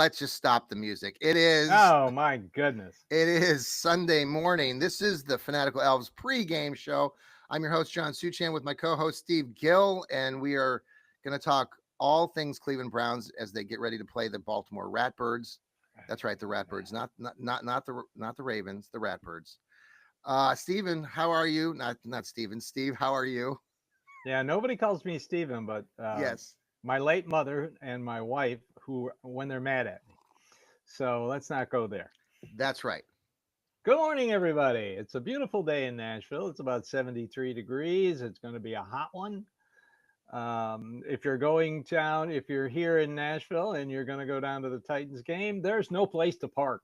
let's just stop the music. It is Oh my goodness. Sunday morning. This is the Fanatical Elves pregame show. I'm your host, John Suchan, with my co-host Steve Gill, and we are going to talk all things Cleveland Browns as they get ready to play the Baltimore Ratbirds. That's right, the Ratbirds, not the Ravens, the Ratbirds. Steven, how are you? Not Steven. Steve, how are you? Yeah, nobody calls me Steven, but Yes, my late mother and my wife, who when they're mad at me. So let's not go there. that's right. Good morning, everybody. It's a beautiful day in Nashville. It's about 73 degrees. It's going to be a hot one. If you're going down, if you're here in Nashville and you're going to go down to the Titans game, there's no place to park.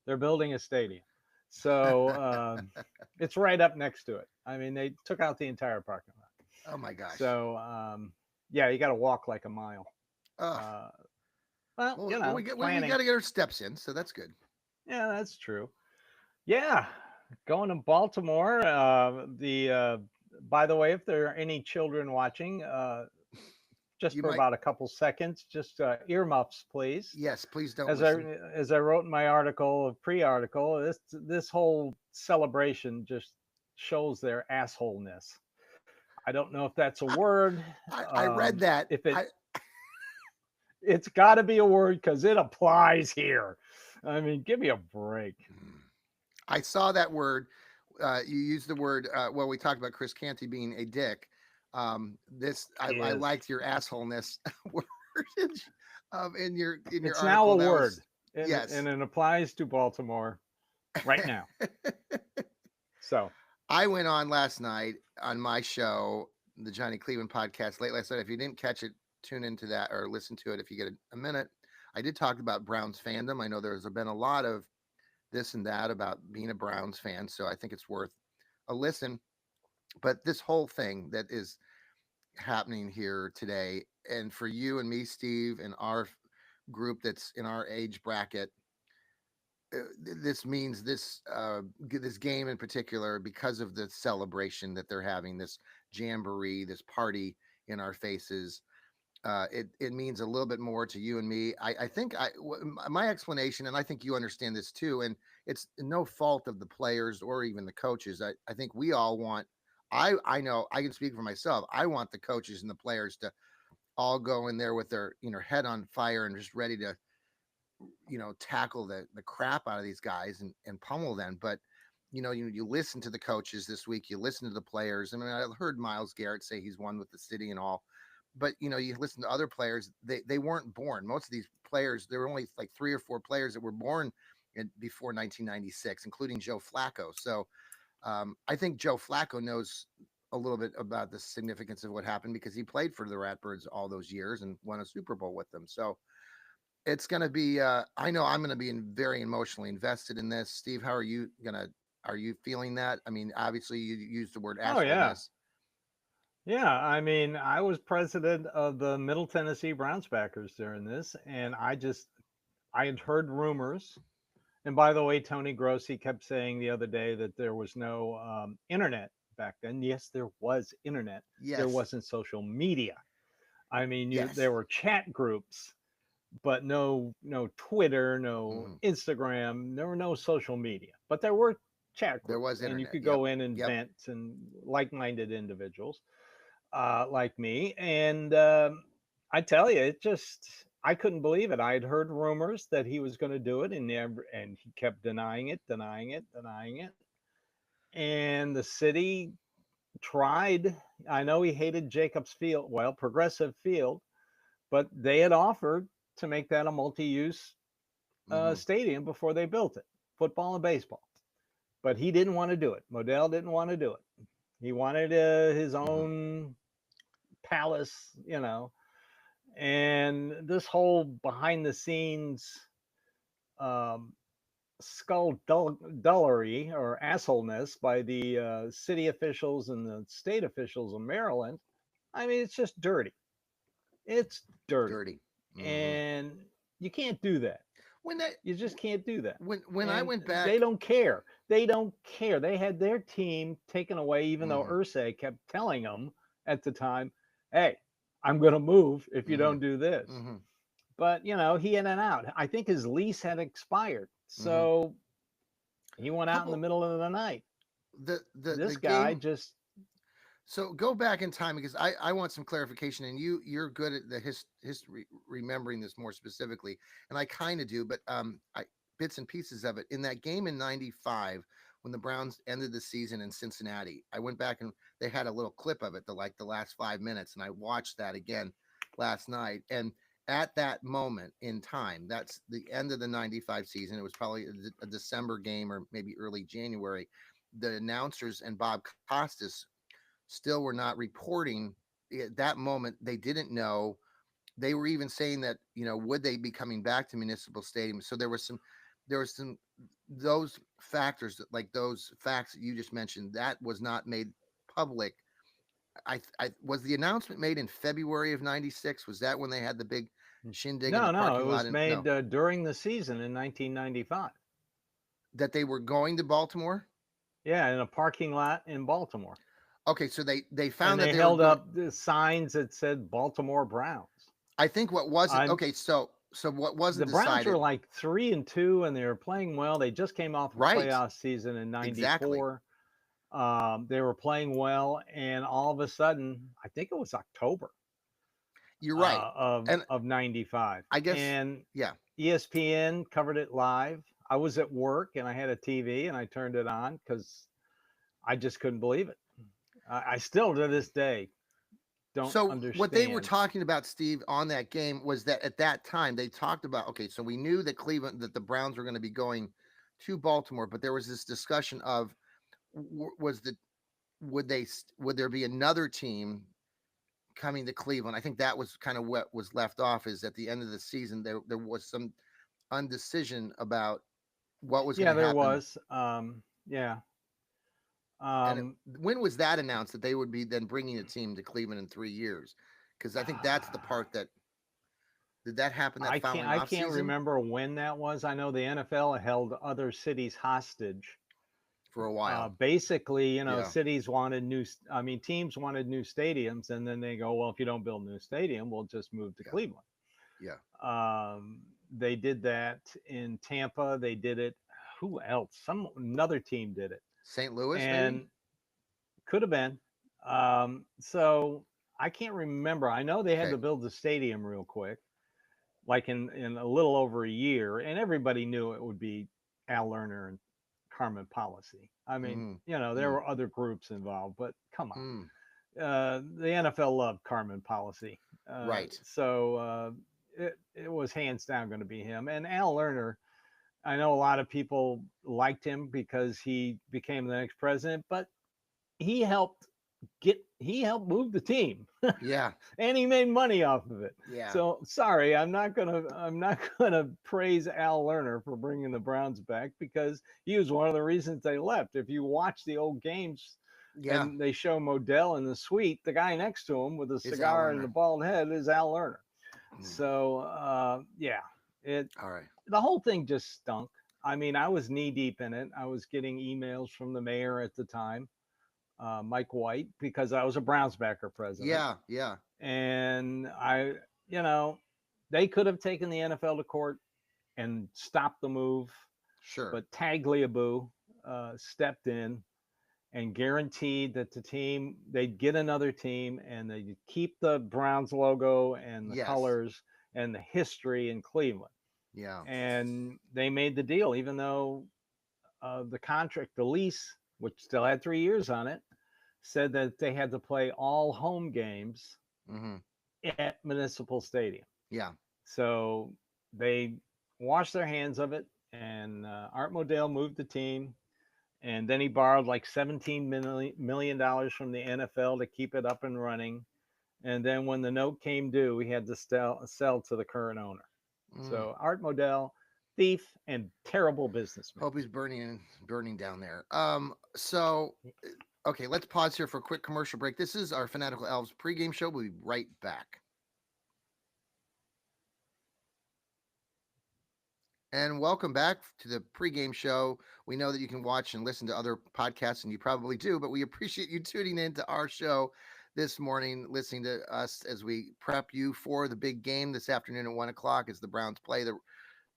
They're building a stadium. So it's right up next to it. I mean, they took out the entire parking lot. Oh my gosh. So yeah, you got to walk like a mile. Ugh. Uh, well, Well, we planning. got to get our steps in, so that's good. Yeah, that's true. Yeah, going to Baltimore. The By the way, if there are any children watching, just You for might, about a couple seconds, just earmuffs, please. yes, please don't As I listen. as I wrote in my article, pre-article, this whole celebration just shows their assholeness. I don't know if that's a I, word. I read that. If it's got to be a word because it applies here. I mean, give me a break. I saw that word. You used the word. Well, we talked about Chris Canty being a dick. He I is. liked your assholeness wordage in your It's now article. a That word, was and yes. it applies to Baltimore right now. So I went on last night on my show, the Johnny Cleveland podcast, late last night. If you didn't catch it, tune into that or listen to it if you get a minute. I did talk about Browns fandom. I know there's been a lot of this and that about being a Browns fan, so I think it's worth a listen. But this whole thing that is happening here today, and for you and me, Steve, and our group that's in our age bracket, this means this game in particular, because of the celebration that they're having, this jamboree, this party in our faces. It means a little bit more to you and me. I think my explanation, and I think you understand this too, and it's no fault of the players or even the coaches. I think we all want. I know I can speak for myself. I want the coaches and the players to all go in there with their head on fire and just ready to tackle the crap out of these guys and pummel them. But you listen to the coaches this week, you listen to the players. I mean, I heard Miles Garrett say he's won with the city and all, but you listen to other players, they weren't born. Most of these players, there were only like 3 or 4 players that were born before 1996, including Joe Flacco. So I think Joe Flacco knows a little bit about the significance of what happened because he played for the Ratbirds all those years and won a Super Bowl with them. So it's going to be I know I'm going to be very emotionally invested in this. Steve, how are you feeling that? I mean, obviously you used the word oh yeah, assholeness. yeah. I mean, I was president of the Middle Tennessee Browns backers during this, and I had heard rumors. And by the way, Tony Grossi kept saying the other day that there was no internet back then. Yes, there was internet. There Yes. wasn't social media. I mean, Yes. there were chat groups, but no Twitter, no Hmm. Instagram. There were no social media, but there were chat There groups, was and you internet. could Yep. go in and Yep. vent and like-minded individuals like me. And I tell you, I couldn't believe it. I had heard rumors that he was going to do it, and he kept denying it, denying it, denying it. And the city tried. I know he hated Jacobs Field, well, Progressive Field, but they had offered to make that a multi-use Hmm. stadium before they built it, football and baseball. But he didn't want to do it. Modell didn't want to do it. He wanted his Hmm. own palace, and this whole behind the scenes um, skullduggery or assholeness by the city officials and the state officials of Maryland. I mean, it's just dirty. It's dirty. Dirty. Hmm. And you can't do that. When that You just can't do that. when I And went they back. don't care. They don't care. They had their team taken away, even though Hmm. Ursay kept telling them at the time, hey, I'm going to move if you Hmm. don't do this. Hmm. but he in and out. I think his lease had expired, Hmm. so he went How out in the about middle of the night. the This guy game? just So go back in time because I want some clarification, and you're good at the history, remembering this more specifically, and I kind of do, but I bits and pieces of it. In that game in '95, when the Browns ended the season in Cincinnati, I went back and they had a little clip of it, the last 5 minutes, and I watched that again last night. And at that moment in time, that's the end of the '95 season. It was probably a December game or maybe early January. The announcers and Bob Costas still were not reporting at that moment. They didn't know. They were even saying that, would they be coming back to Municipal Stadium? So there was some those factors, like those facts that you just mentioned, that was not made public. I was the announcement made in February of '96. Was that when they had the big shindig in the no, it parking lot? was And made no, during the season in 1995. that they were going to Baltimore. Yeah, in a parking lot in Baltimore, Okay, so they and found that they they were held going. up the signs that said Baltimore Browns. I think what wasn't I'm okay. So what wasn't The Browns were decided? like 3-2, and they were playing well. They just came off a Right. playoff season in Exactly. '94. They were playing well, and all of a sudden, I think it was October You're right. of And '95, I guess, and yeah. ESPN covered it live. I was at work, and I had a TV, and I turned it on because I just couldn't believe it. I still, to this day, don't So what they were understand. talking about, Steve, on that game was that at that time they talked about, okay, so we knew that that the Browns were going to be going to Baltimore, but there was this discussion of was the would there be another team coming to Cleveland? I think that was kind of what was left off, is at the end of the season there was some undecision about what was going Yeah, to there happen. was. Yeah. And Um, when was that announced that they would be then bringing a team to Cleveland in 3 years? Because I think that's the part that did that happen that following I off can't season remember when that was. I know the NFL held other cities hostage. for a while. Basically, Yeah, cities wanted I mean, teams wanted new stadiums, and then they go, well, if you don't build a new stadium, we'll just move to yeah, Cleveland. yeah. They did that in Tampa. They did it. Who else? Another team did it, St. Louis, maybe. and could have been. So I can't remember. I know they had Okay. to build the stadium real quick, like in a little over a year, and everybody knew it would be Al Lerner and Carmen Policy. I mean, Mm, there mm, were other groups involved, but come on. mm. The NFL loved Carmen Policy. Right. It was hands down going to be him. And Al Lerner, I know a lot of people liked him because he became the next president, but he helped he helped move the team, Yeah. and he made money off of it. Yeah. So sorry, I'm not gonna praise Al Lerner for bringing the Browns back, because he was one of the reasons they left. If you watch the old games Yeah. and they show Modell in the suite, the guy next to him with a It's Al cigar and the Lerner. bald head is Al Lerner. Mm. So yeah, it All right. the whole thing just stunk. I mean, I was knee deep in it. I was getting emails from the mayor at the time, Mike White, because I was a Browns backer president, Yeah. Yeah. and you know, they could have taken the NFL to court and stopped the move, Sure. but Tagliabue stepped in and guaranteed that they'd get another team, and they'd keep the Browns logo and the Yes. colors and the history in Cleveland. Yeah. And they made the deal, even though the contract, the lease, which still had 3 years on it, said that they had to play all home games Hmm. at Municipal Stadium. Yeah. So they washed their hands of it, and Art Modell moved the team, and then he borrowed like $17 million from the NFL to keep it up and running. And then when the note came due, he had to sell to the current owner. Mm. So Art Modell, thief and terrible businessman. Hope he's burning down there. So okay, let's pause here for a quick commercial break. This is our Fanatical Elves pregame show. We'll be right back. And welcome back to the pregame show. We know that you can watch and listen to other podcasts, and you probably do, but we appreciate you tuning in to our show. this morning listening to us as we prep you for the big game this afternoon at 1 o'clock as the Browns play the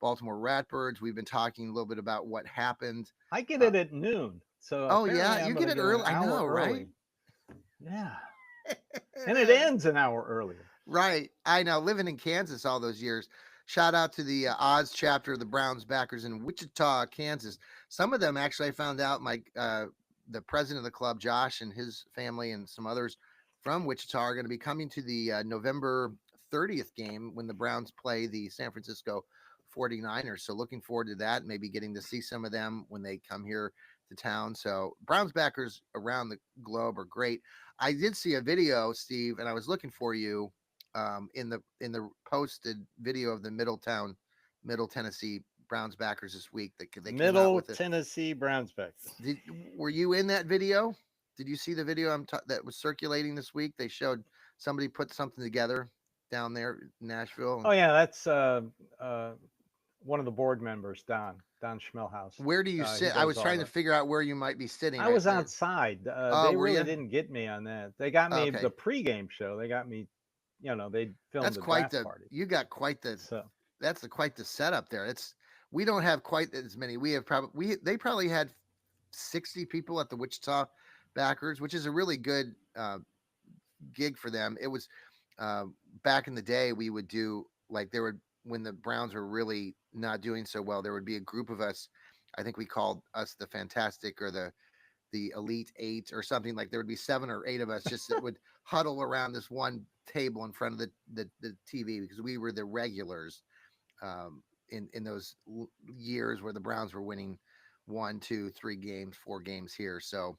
Baltimore Ratbirds. We've been talking a little bit about what happened. I get it at noon, so Oh yeah, apparently I'm you going get to it get an early. I hour know, right? early. Yeah, and it ends an hour earlier. Right. I know. Living in Kansas all those years. Shout out to the Oz chapter of the Browns backers in Wichita, Kansas. Some of them actually, I found out, the president of the club, Josh, and his family, and some others from Wichita are going to be coming to the November 30th game when the Browns play the San Francisco 49ers. So looking forward to that. Maybe getting to see some of them when they come here to town. So Browns backers around the globe are great. I did see a video, Steve, and I was looking for you in the posted video of the Middle Tennessee Browns backers this week that they came out Middle with it. Tennessee Browns backers. Were you in that video? Did you see the video that was circulating this week? They showed somebody put something together down there in Nashville. Oh yeah, that's one of the board members, Don Schmelhouse. Where do you He sit? I does was all trying to the. figure out where you might be sitting. I Right was there. outside. Oh, They were really you? didn't get me on that. They got me Okay. the pregame show. They got me, they filmed That's the quite draft the. party. You got quite the. So That's quite the setup there. We don't have quite as many. We have they probably had 60 people at the Wichita backers, which is a really good gig for them. It was back in the day we would do like there would when the Browns were really not doing so well, there would be a group of us. I think we called us the Fantastic or the Elite Eight or something. Like there would be 7 or 8 of us just that would huddle around this one table in front of the TV because we were the regulars in those years where the Browns were winning 1, 2, 3 games, 4 games here. So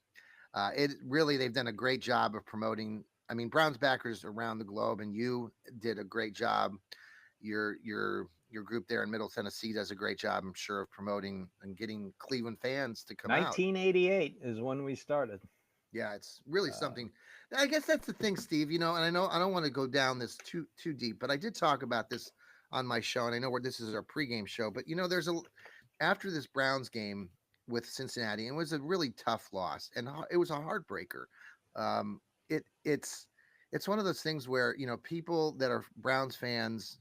it really they've done a great job of promoting. I mean, Browns backers around the globe, and you did a great job. Your group there in Middle Tennessee does a great job, I'm sure, of promoting and getting Cleveland fans to come out. 1988 is when we started. Yeah, it's really something. I guess that's the thing, Steve. And I know I don't want to go down this too deep, but I did talk about this on my show, and I know where this is our pregame show. But there's after this Browns game with Cincinnati, it was a really tough loss, and it was a heartbreaker. It's one of those things where people that are Browns fans,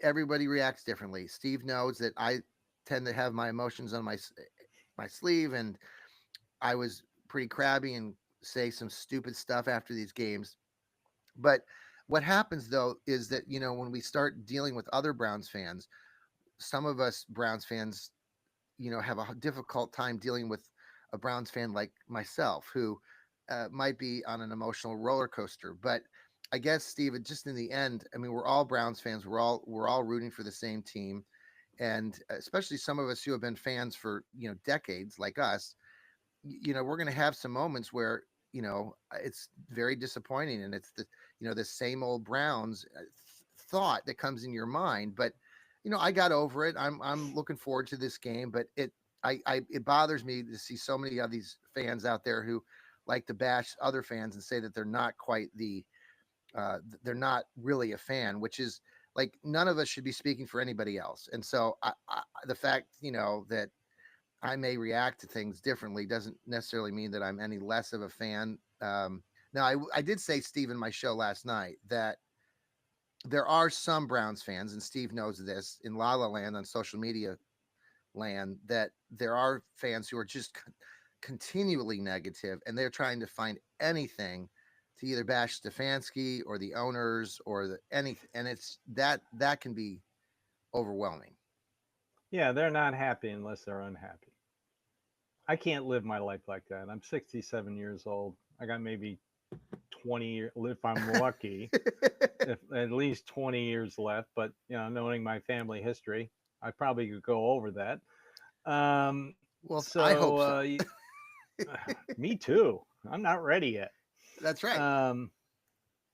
everybody reacts differently. Steve knows that I tend to have my emotions on my sleeve, and I was pretty crabby and say some stupid stuff after these games. But what happens though is that when we start dealing with other Browns fans, some of us Browns fans, have a difficult time dealing with a Browns fan like myself who might be on an emotional roller coaster. But I guess Steve, just in the end, I mean, we're all Browns fans. We're all rooting for the same team, and especially some of us who have been fans for decades, like us. We're going to have some moments where it's very disappointing, and it's the same old Browns thought that comes in your mind. But I got over it. I'm looking forward to this game, but it bothers me to see so many of these fans out there who like to bash other fans and say that they're not quite they're not really a fan, which is like none of us should be speaking for anybody else. And so the fact that I may react to things differently doesn't necessarily mean that I'm any less of a fan. Now, I did say, Steve, in my show last night that there are some Browns fans, and Steve knows this, in La La Land on social media land, that there are fans who are just continually negative, and they're trying to find anything to either bash Stefanski or the owners or anything, and it's that can be overwhelming. Yeah, they're not happy unless they're unhappy. I can't live my life like that. I'm 67 years old. I got maybe 20 years, if I'm lucky, if at least 20 years left. But knowing my family history, I probably could go over that. Well, So I hope so. Me too. I'm not ready yet. That's right.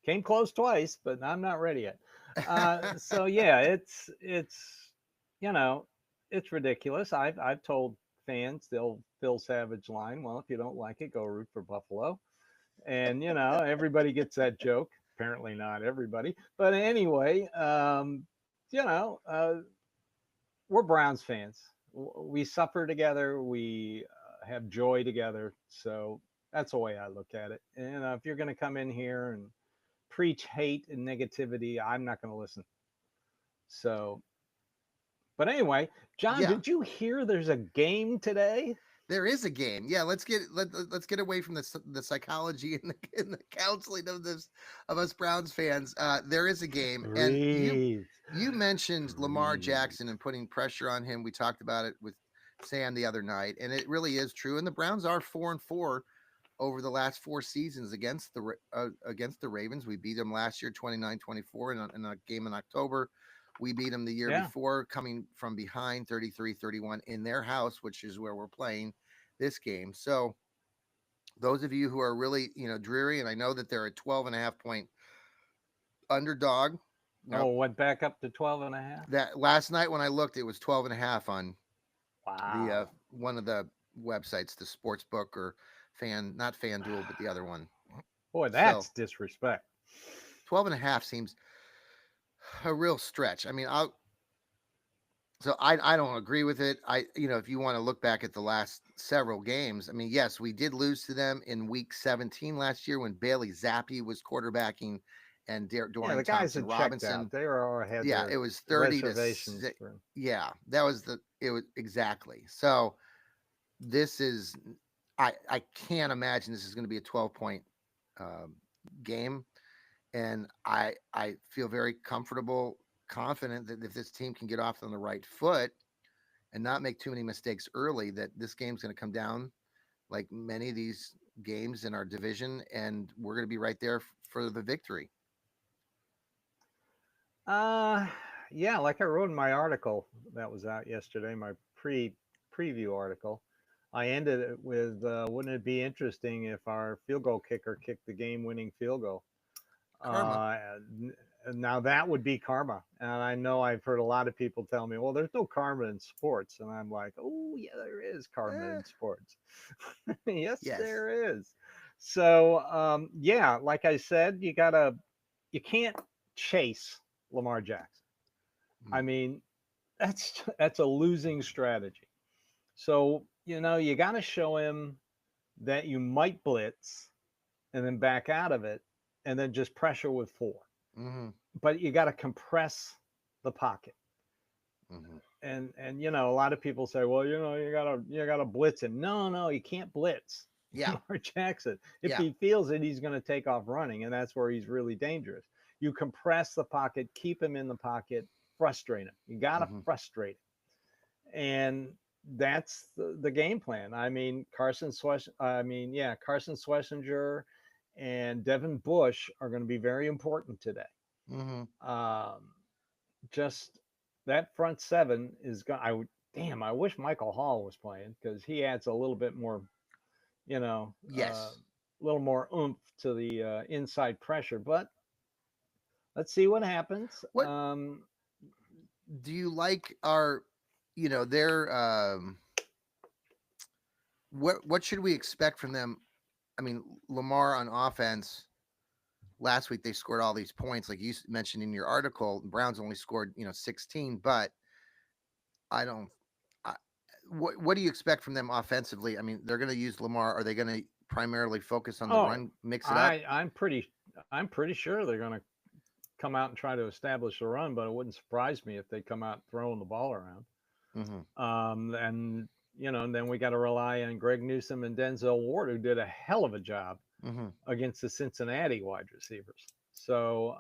Came close twice, but I'm not ready yet. So yeah, it's ridiculous. I've told fans they'll Phil Savage line. Well, if you don't like it, go root for Buffalo. And everybody gets that joke. Apparently not everybody, but anyway, we're Browns fans. We suffer together. We have joy together. So That's the way I look at it. And if you're going to come in here and preach hate and negativity, I'm not going to listen. So, but anyway, John, Yeah, did you hear there's a game today? there is a game. Yeah, let's get away from the psychology and the counseling of this of us Browns fans. There is a game, and Breathe. you mentioned Lamar Breathe. Jackson and putting pressure on him. We talked about it with Sam the other night, and it really is true. And the Browns are 4-4 over the last 4 seasons against the Ravens. We beat them last year 29-24 in a game in October. We beat them the year Yeah. before coming from behind 33-31 in their house, which is where we're playing this game. So those of you who are really, dreary, and I know that they're a 12 and a half point underdog. Oh, Now, went back up to 12 and a half. that last night when I looked, it was 12 and a half on the Wow. one of the websites, the sports book or not FanDuel, but the other one. Boy, So that's disrespect. 12 and a half seems a real stretch. I mean, I don't agree with it. If you want to look back at the last several games, I mean, yes, we did lose to them in week 17 last year when Bailey Zappi was quarterbacking and Yeah, the Dorian guys Thompson had checked Robinson. out. They were all had Yeah, their it was 30 to reservations for. yeah, that was it was exactly. So this is I can't imagine this is going to be a 12-point game, and I feel very confident that if this team can get off on the right foot and not make too many mistakes early, that this game's going to come down like many of these games in our division, and we're going to be right there for the victory. Uh, yeah, like I wrote in my article that was out yesterday, my preview article. I ended it with, "Wouldn't it be interesting if our field goal kicker kicked the game-winning field goal?" Karma. Now that would be karma, and I know I've heard a lot of people tell me, "Well, there's no karma in sports," and I'm like, "Oh yeah, there is karma Eh, in sports." Yes, yes. there is. So yeah, like I said, you can't chase Lamar Jackson. I Mm, mean, that's a losing strategy. So you got to show him that you might blitz and then back out of it, and then just pressure with four. mm-hmm, But you got to compress the pocket. mm-hmm. And a lot of people say, well, you gotta blitz him. No, you can't blitz Yeah, Lamar Jackson. If yeah. he feels it, he's going to take off running, and that's where he's really dangerous. You compress the pocket, keep him in the pocket, frustrate him. You got to Mm-hmm, frustrate him, and that's the game plan. I mean, Carson Schlesinger and Devin Bush are going to be very important today. mm-hmm. Um, just that front seven is going. I wish Michael Hall was playing because he adds a little bit more, a Yes. little more oomph to the inside pressure. But let's see what happens. What do you like our, their what should we expect from them? I mean, Lamar on offense last week they scored all these points like you mentioned in your article. Browns only scored, 16, but I don't I, what do you expect from them offensively? I mean, they're going to use Lamar. Are they going to primarily focus on the Oh, run, mix it up? I'm pretty sure they're going to come out and try to establish a run, but it wouldn't surprise me if they come out throwing the ball around. Mm-hmm. And then we got to rely on Greg Newsome and Denzel Ward, who did a hell of a job Mm-hmm. against the Cincinnati wide receivers. So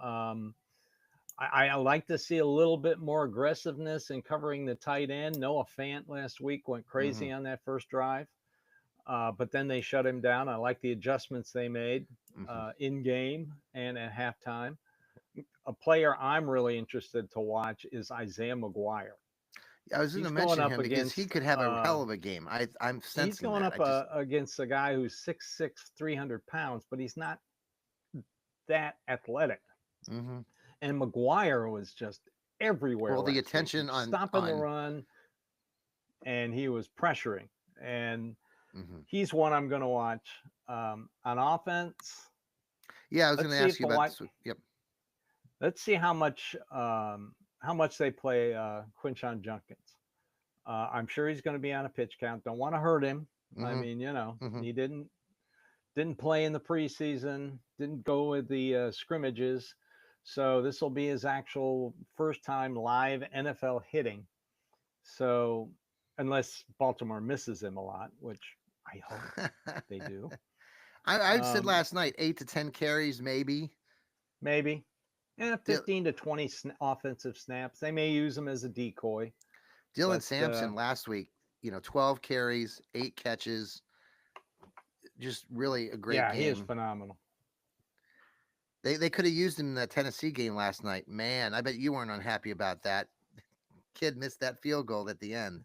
I like to see a little bit more aggressiveness in covering the tight end. Noah Fant last week went Mm-hmm. crazy on that first drive, but then they shut him down. I like the adjustments they made Mm-hmm. in game and at halftime. A player I'm really interested to watch is Isaiah McGuire. I was going to He's going mention up him because he against could have a hell of a game. I'm he's sensing going that. up against a guy who's 6'6", 300 pounds, but he's not that athletic. Mm-hmm. And McGuire was just everywhere Well, the last week. He attention was on stopping the on. run, and he was pressuring. And Mm-hmm. he's one I'm going to watch. On offense, Yeah, I was going let's to see ask if you the about white. this. Yep. Let's see how much they play Quinshon Junkins. I'm sure he's going to be on a pitch count. Don't want to hurt him. I Mm-hmm. mean, Mm-hmm. he didn't didn't play in the preseason, didn't go with the scrimmages. So this will be his actual first time live NFL hitting. So unless Baltimore misses him a lot, which I hope they do. I said Um, last night 8 to 10 carries, maybe. maybe. Yeah, Dil- 15 to 20 offensive snaps. They may use him as a decoy, Dylan but Sampson last week, 12 carries, 8 catches, just really a great yeah, he is game. phenomenal. They could have used him in that Tennessee game last night. Man, I bet you weren't unhappy about that. Kid missed that field goal at the end.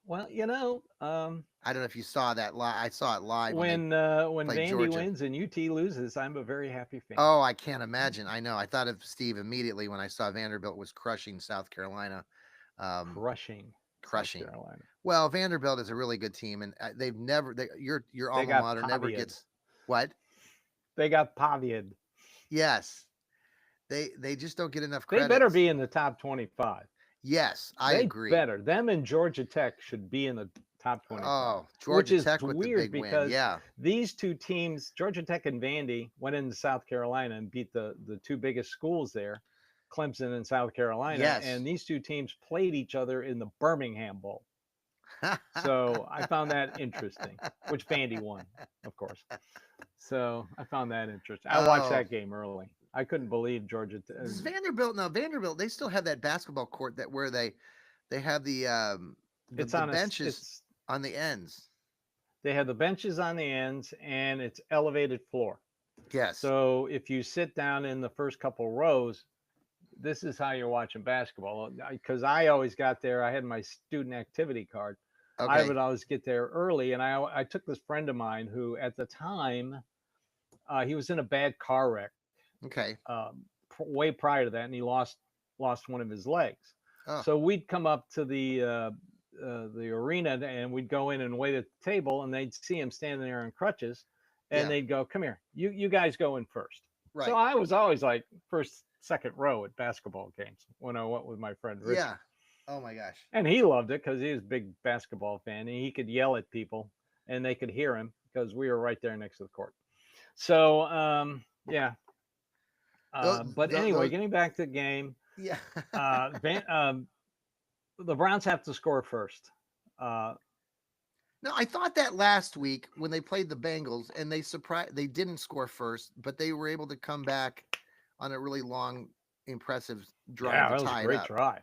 Well, I don't know if you saw that live. I saw it live when they when played Vandy Georgia. wins and UT loses, I'm a very happy fan. Oh, I can't imagine. I know. I thought of Steve immediately when I saw Vanderbilt was crushing South Carolina. Crushing. Crushing. South Carolina. Well, Vanderbilt is a really good team, and they've never. Your alma mater never gets what? They got pavied. Yes, they just don't get enough credit. They better be in the top 25. Yes, I agree. Better. Them and Georgia Tech should be in the top 25. Oh, Georgia Tech with weird the big because win. Yeah, these two teams, Georgia Tech and Vandy, went into South Carolina and beat the two biggest schools there, Clemson and South Carolina. Yes. And these two teams played each other in the Birmingham Bowl. So I found that interesting, which Vandy won, of course. So I found that interesting. I watched that game early. I couldn't believe Georgia. Vanderbilt. Now Vanderbilt, they still have that basketball court that where they have the benches on the ends. They have the benches on the ends, and it's elevated floor. Yes. So if you sit down in the first couple rows, this is how you're watching basketball. Because I always got there. I had my student activity card. Okay. I would always get there early, and I took this friend of mine who, at the time, he was in a bad car wreck. Okay. Way prior to that, and he lost one of his legs. Oh. So we'd come up to the arena, and we'd go in and wait at the table, and they'd see him standing there on crutches, and they'd go, "Come here, you guys go in first." Right. So I was always like first, second row at basketball games when I went with my friend Rich. Yeah. Oh my gosh. And he loved it because he was a big basketball fan, and he could yell at people, and they could hear him because we were right there next to the court. So yeah. But anyway, getting back to the game. Yeah. The Browns have to score first. No, I thought that last week when they played the Bengals and they didn't score first, but they were able to come back on a really long, impressive drive. Yeah, that was a great drive.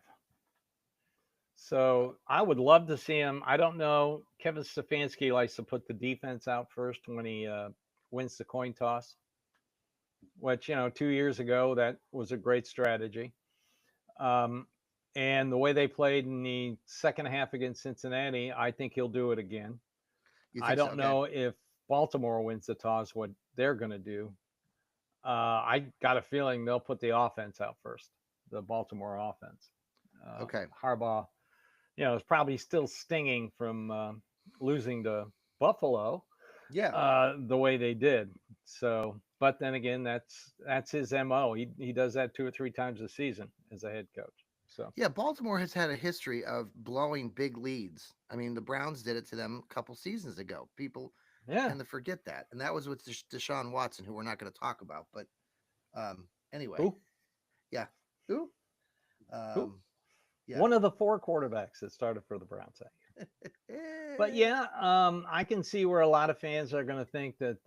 So I would love to see him. I don't know. Kevin Stefanski likes to put the defense out first when he wins the coin toss, which, 2 years ago, that was a great strategy. And the way they played in the second half against Cincinnati, I think he'll do it again. I don't know if Baltimore wins the toss, what they're going to do. I got a feeling they'll put the offense out first, the Baltimore offense. Harbaugh, is probably still stinging from losing to Buffalo. Yeah. The way they did. So, but then again, that's his MO. He does that 2 or 3 times a season as a head coach. So yeah, Baltimore has had a history of blowing big leads. I mean, the Browns did it to them a couple seasons ago. People tend to forget that, and that was with Deshaun Watson, who we're not going to talk about. But anyway, who? Yeah, who? Yeah. One of the 4 quarterbacks that started for the Browns that year. But yeah, I can see where a lot of fans are going to think that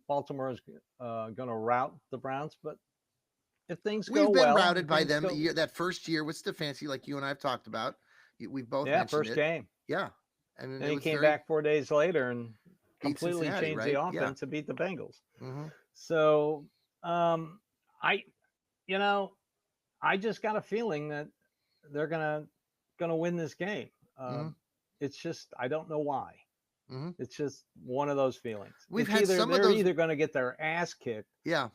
Baltimore is going to rout the Browns, but if things go well, we've been routed by them that first year with Stefanski, like you and I've talked about. We've both mentioned first game. Yeah, and he came back 4 days later and completely changed the offense and beat the Bengals. Mm-hmm. So I just got a feeling that they're gonna win this game. It's just I don't know why. Mm-hmm. It's just one of those feelings. They're either going to get their ass kicked,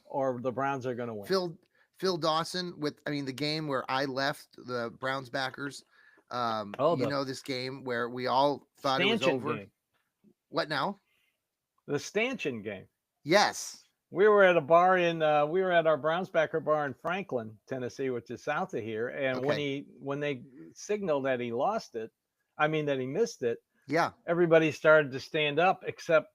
or the Browns are going to win. Phil Dawson the game where I left the Browns backers. This game where we all thought it was over. Game. What now? The stanchion game. Yes. We were at a bar we were at our Browns backer bar in Franklin, Tennessee, which is south of here. And when they signaled that he lost it, that he missed it. Yeah. Everybody started to stand up except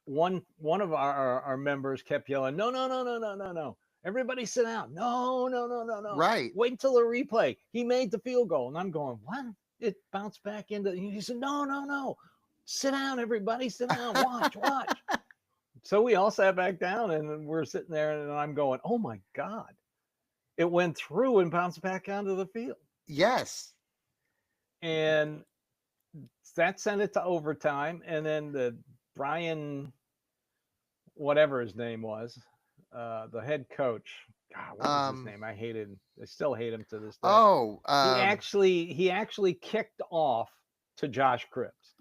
one of our members kept yelling, "No, no, no, no, no, no, no! Everybody sit down! No, no, no, no, no! Right. Wait until the replay. He made the field goal." And I'm going, "What?" It bounced back into. He said, "No, no, no! Sit down, everybody! Sit down! Watch, watch!" So we all sat back down, and we're sitting there, and I'm going, "Oh my god!" It went through and bounced back onto the field, Yes. and that sent it to overtime. And then the Brian, whatever his name was, the head coach. God, what was his Um. name? I still hate him to this day. Oh. He actually kicked off to Josh Cribbs,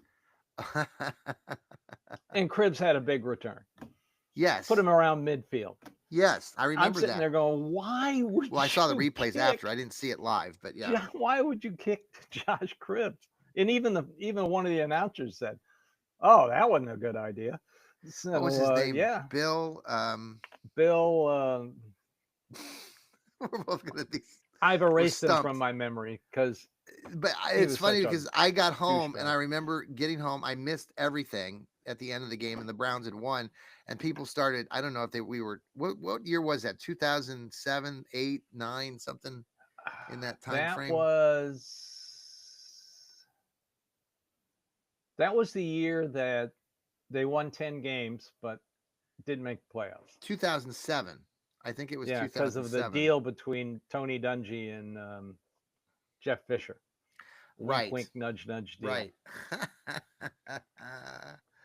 and Cribbs had a big return. Put Yes. him around midfield. Yes. I I'm remember sitting that. there going, why would Well, I saw the you replays kick? after. I didn't see it live, but yeah. Why would you kick Josh Cribbs? And even one of the announcers said, "Oh, that wasn't a good idea." What was his So name? yeah, Bill. Bill. We're both gonna be. I've We're erased him from stumped. my memory because But he it's was funny such a because I got home and douchebag. I remember getting home. I missed everything at the end of the game, and the Browns had won. And people started. I don't know if we were. What year was that? 2007, 8, 9, something in that time That frame. was that was the year that they won 10 games but didn't make the playoffs. 2007. I think it was Yeah, because of the 2007. deal between Tony Dungy and Jeff Fisher. Wink, Right. wink, nudge, nudge deal. Right.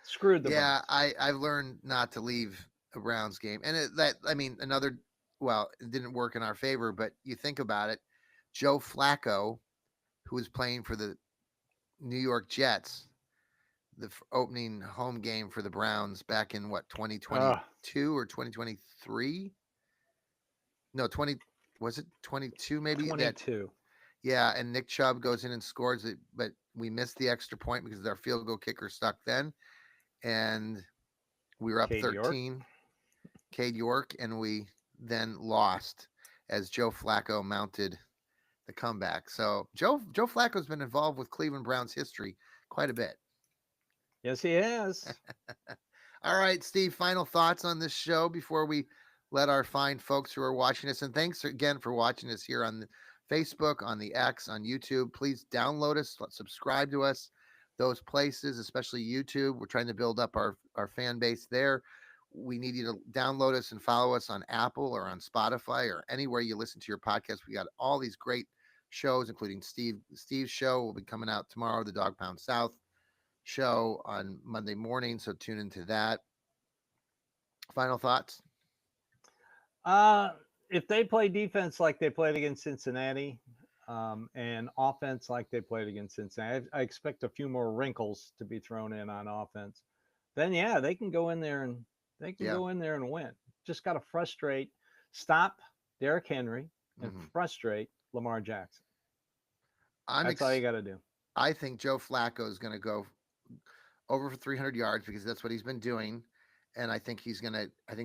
Screwed the Yeah, Browns. I've learned not to leave a Browns game, and I mean another. Well, it didn't work in our favor, but you think about it. Joe Flacco, who was playing for the New York Jets, the opening home game for the Browns back in what, Uh, 2022 or 2023? No, 20, was it 22 maybe? That 22. Yeah, and Nick Chubb goes in and scores it, but we missed the extra point because our field goal kicker stuck then, and we were up Cade York. 13. Cade York, and we then lost as Joe Flacco mounted the comeback. So Joe Flacco's been involved with Cleveland Browns history quite a bit. Yes, he has. All right, Steve, final thoughts on this show before we let our fine folks who are watching us, and thanks again for watching us here on the Facebook, on the X, on YouTube. Please download us, subscribe to us, those places, especially YouTube. We're trying to build up our fan base there. We need you to download us and follow us on Apple or on Spotify or anywhere you listen to your podcast. We got all these great shows, including Steve's show will be coming out tomorrow, the Dog Pound South show on Monday morning. So tune into that. Final thoughts? Uh, if they play defense like they played against Cincinnati, and offense like they played against Cincinnati, I expect a few more wrinkles to be thrown in on offense. Then yeah, they can go in there and Yeah. win. Just got to stop Derrick Henry, and Mm-hmm. frustrate Lamar Jackson. I'm That's all you got to do. I think Joe Flacco is going to go over for 300 yards because that's what he's been doing. And I think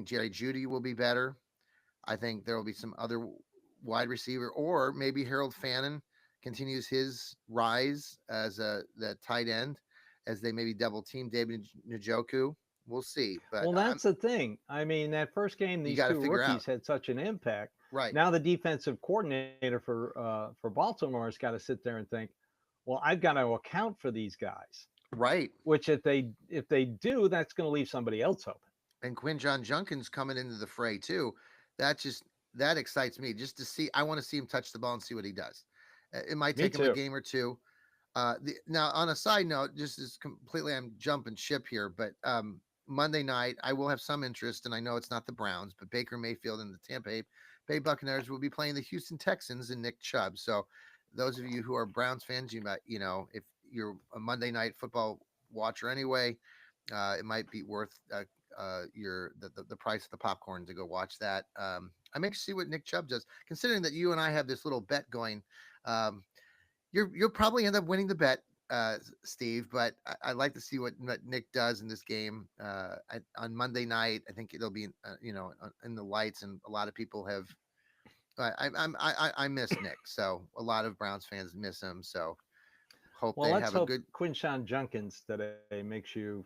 Jerry Judy will be better. I think there will be some other wide receiver, or maybe Harold Fannin continues his rise as the tight end as they maybe double team David Njoku. We'll see. But Well, that's the thing. I mean, that first game, you these got to two figure out. rookies had such an impact. Right. Now the defensive coordinator for Baltimore has got to sit there and think, well, I've got to account for these guys. Right. Which if they do, that's going to leave somebody else open. And Quinjon Junkins coming into the fray too. That excites me just to see. I want to see him touch the ball and see what he does. It might take him a game or two. Now, on a side note, just as completely, I'm jumping ship here, but Monday night I will have some interest, and I know it's not the Browns, but Baker Mayfield and the Tampa Bay Buccaneers will be playing the Houston Texans and Nick Chubb. So, those of you who are Browns fans, if you're a Monday night football watcher anyway, it might be worth the price of the popcorn to go watch that. I'm anxious to see what Nick Chubb does, considering that you and I have this little bet going. Um, you'll probably end up winning the bet, Steve, but I'd like to see what Nick does in this game on Monday night. I think it'll be in the lights, and a lot of people have. I miss Nick, so a lot of Browns fans miss him. So hope Well, they let's have a hope good. Quinshon Junkins today makes you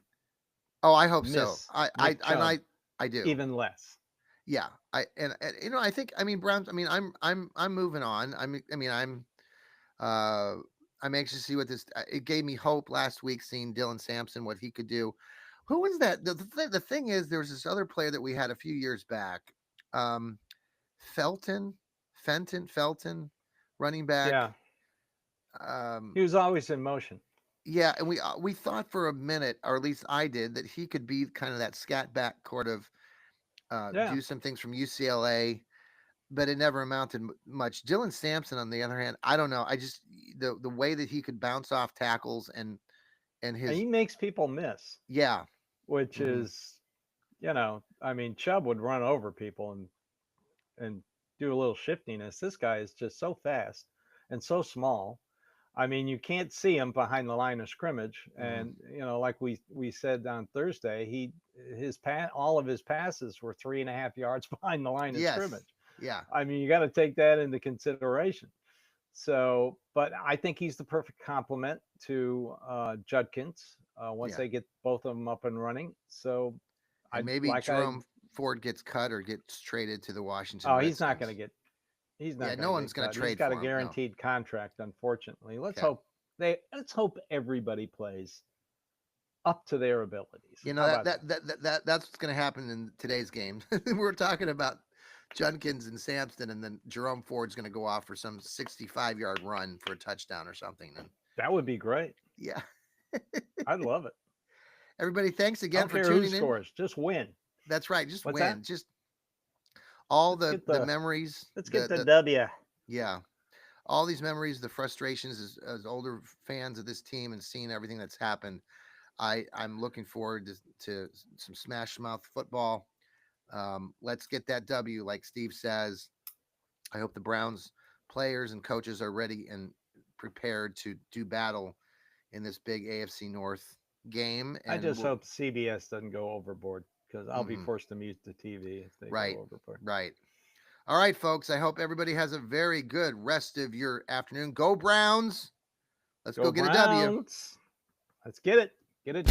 Oh, I hope so. miss I Nick and Chubb I do. even less. Yeah. And you know, I think I mean Browns. I mean, I'm moving on. I mean, uh I'm anxious to see what this. It gave me hope last week seeing Dylan Sampson what he could do. Who was that? The thing is, there was this other player that we had a few years back. Um, Felton, running back. Yeah, Um, he was always in motion. yeah, and we thought for a minute, or at least I did, that he could be kind of that scat back sort of Yeah, do some things from UCLA, but it never amounted much. Dylan Sampson, on the other hand, I don't know. I just the way that he could bounce off tackles and and his he makes people miss, yeah. which Hmm. is, I mean, Chubb would run over people and do a little shiftiness. This guy is just so fast and so small. I mean, you can't see him behind the line of scrimmage, Hmm. and like we said on Thursday, all of his passes were 3.5 yards behind the line of Yes. scrimmage. Yeah. I mean, you got to take that into consideration. So, but I think he's the perfect complement to Judkins once Yeah. they get both of them up and running. So, And I maybe like I Jerome Ford gets cut or gets traded to the Washington oh he's not going to Redskins. get he's Yeah, not going no to one's get going to cut. He's trade got a for him. No. guaranteed contract. Unfortunately, Okay. let's hope everybody plays up to their abilities. You know How about that? that's what's going to happen in today's game. We're talking about Judkins and Sampson, and then Jerome Ford's going to go off for some 65-yard run for a touchdown or something. And That would be great. yeah, I'd love it. everybody, thanks I again don't for care who tuning in. scores, just win. That's right, just What's win. that? Just all Let's get the the memories, let's get the the W. yeah, all these memories, the frustrations as older fans of this team and seeing everything that's happened. I'm looking forward to some smash mouth football. Let's get that W, like Steve says. I hope the Browns players and coaches are ready and prepared to do battle in this big AFC North game. I And just we'll, hope CBS doesn't go overboard because I'll be mhm, forced to mute the TV if they right, go overboard. right. All right, folks. I hope everybody has a very good rest of your afternoon. Go Browns. Let's go Go get a W. Browns. Let's get it. Get it